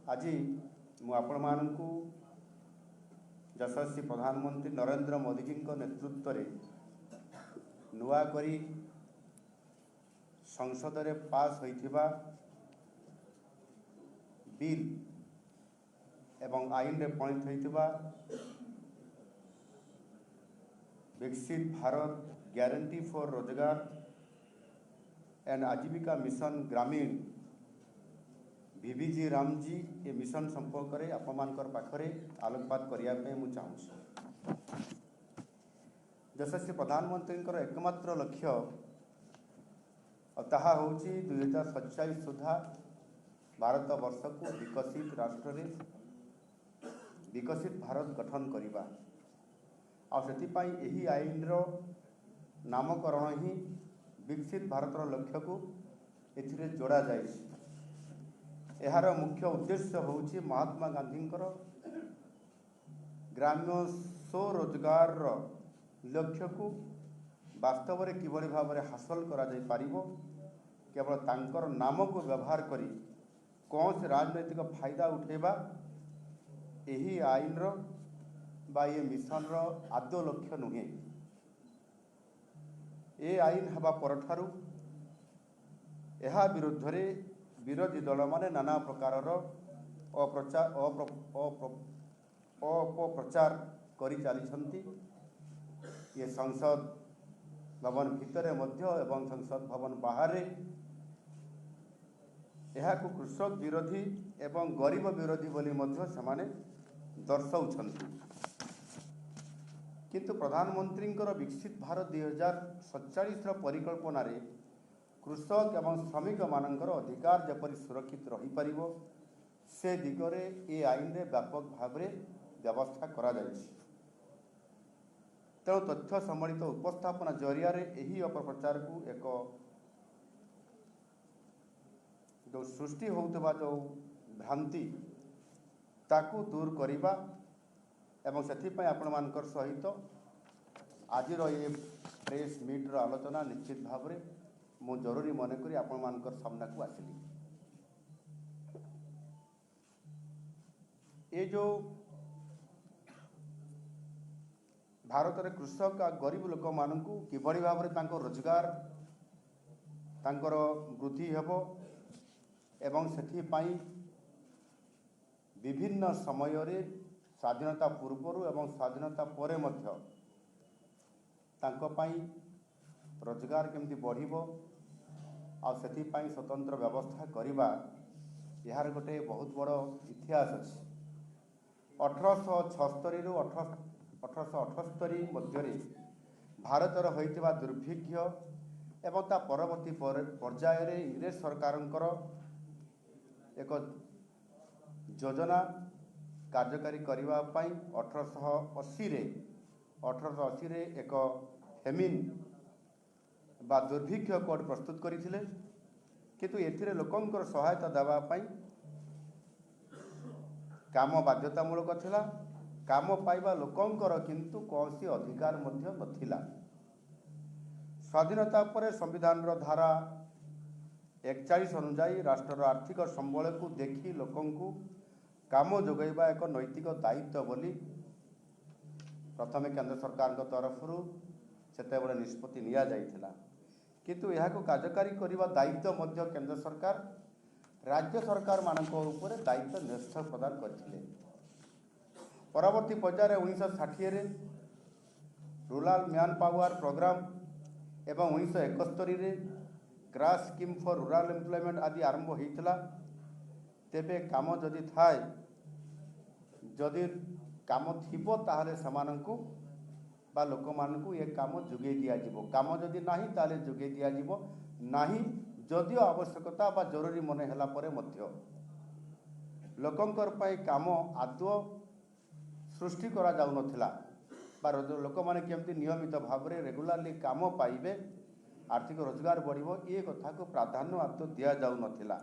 आज मुझे यशस्वी प्रधानमंत्री नरेंद्र मोदी जी नेतृत्व में नुआकरी संसद रे पास होइथिबा बिल एवं आईन रे परिणत होइथिबा विकसित भारत ग्यारंटी फॉर रोजगार एंड आजीविका मिशन ग्रामीण VVG रामजी ये मिशन संपर्क में आपमानकर पाखरे आलोकपात करने मुझे चाहूँ। यशस्वी प्रधानमंत्री एकमात्र लक्ष्य ताहा होची 2047 सुधा भारत वर्ष को विकसित राष्ट्र रे विकसित भारत गठन करने आही आईन रो नामकरण ही विकसित भारत लक्ष्य को एथिरे जोड़ा जाए। यार मुख्य उद्देश्य होची महात्मा गांधी ग्राम्य स्वरोजगार लक्ष्य को वास्तव में किभली भाव में हासिल करा जाई पारिबो केवल तांकर नाम को व्यवहार करी कौन से राजनैतिक फायदा उठेबा यही आईन रो बा ये मिशन रो आदो लक्ष्य नुहे। ये आईन हवा परठारु यह विरुद्ध रे विरोधी दल माने नाना प्रकार अपप्रचार करी चली। ये संसद भवन भितर मध्य एवं संसद भवन बाहर यह कृषक विरोधी एवं गरीब विरोधी बोली मध्य सेमाने दर्शाउछन्ति। किंतु प्रधानमंत्री विकसित भारत 2047 परिकल्पना रे कृषक एवं श्रमिक मानकर अधिकार जपरी सुरक्षित रही पारिबो से दिगरे ये आईन रे व्यापक भाव में व्यवस्था करा जायछि। तेणु तथ्य सम्मिलित उपस्थापना जरिया रे यही अपप्रचार को एक जो सृष्टि होउतबा जो भ्रांति ताकू दूर करिबा एवं सेथिपई आपण मानकर सहित आज ये प्रेस मीट रो आलोचना निश्चित भाव में मु जरूरी मन करी आपण मानकर सामना को आसिली। ये जो भारत रे कृषक आ गरीब लोक मानकू किभली भाव में तांको रोजगार तांकर वृद्धि हेबो एवं सेथिपई विभिन्न समय रे स्वाधीनता पूर्व एवं स्वाधीनता परे मध्य तांको पई रोजगार केमती बढ़िबो आ सेथिपई स्वतंत्र व्यवस्था करिबा यार गोटे बहुत बड़ इतिहास अछि। 1876 रु 1878 मध्य भारतर होइतिबा दुर्भिक्ष एवं ता परवर्ती पर्याय रे इंग्रेज सरकारंकर एक योजना कार्यकारी करिबा पई 1880 रे एक फेमिन बा दुर्भिक्ष कोड प्रस्तुत करथिले। किंतु एथिरे लोकंकर सहायता देवा पई काम बाध्यतामूलक थिला। काम पाइबा लोकंकर किंतु कौनसी अधिकार मध्य नथिला। स्वाधीनता पर संविधान रो धारा 41 अनुसार राष्ट्र आर्थिक संबल को देखी लोकंकु काम जोगैबा एक नैतिक दायित्व बोली प्रथमे केंद्र सरकार तरफ सेते बड़े निष्पत्ति निया जाइथिला। किंतु यह कार्यकारी करने दायित्व मध्य केंद्र सरकार राज्य सरकार मानक ऊपर दायित्व न्यस्त प्रदान करथिले। परवर्ती पर्याय 1960 रे रूरल मैन पावर प्रोग्राम एवं 1971 रे crash scheme for rural employment आदि आरंभ होइथिला। तेबे काम जदि थाए जदि काम थिबो ताहले समानंकु बा लोक मानकु ये काम जोगे दिया जीवो। काम जदि नाही ताले जोगे दिया जीवो नाही। जदिओ आवश्यकता बा जरूरी मने हला परे मध्य लोकंकर पई काम आदो सृष्टि करा जाउ नथिला बा लोक माने केमती नियमित भाव में रेगुलारली काम पाइबे आर्थिक रोजगार बढ़िबो ये कथा को प्राधान्य आदो दिया जाउ नथिला।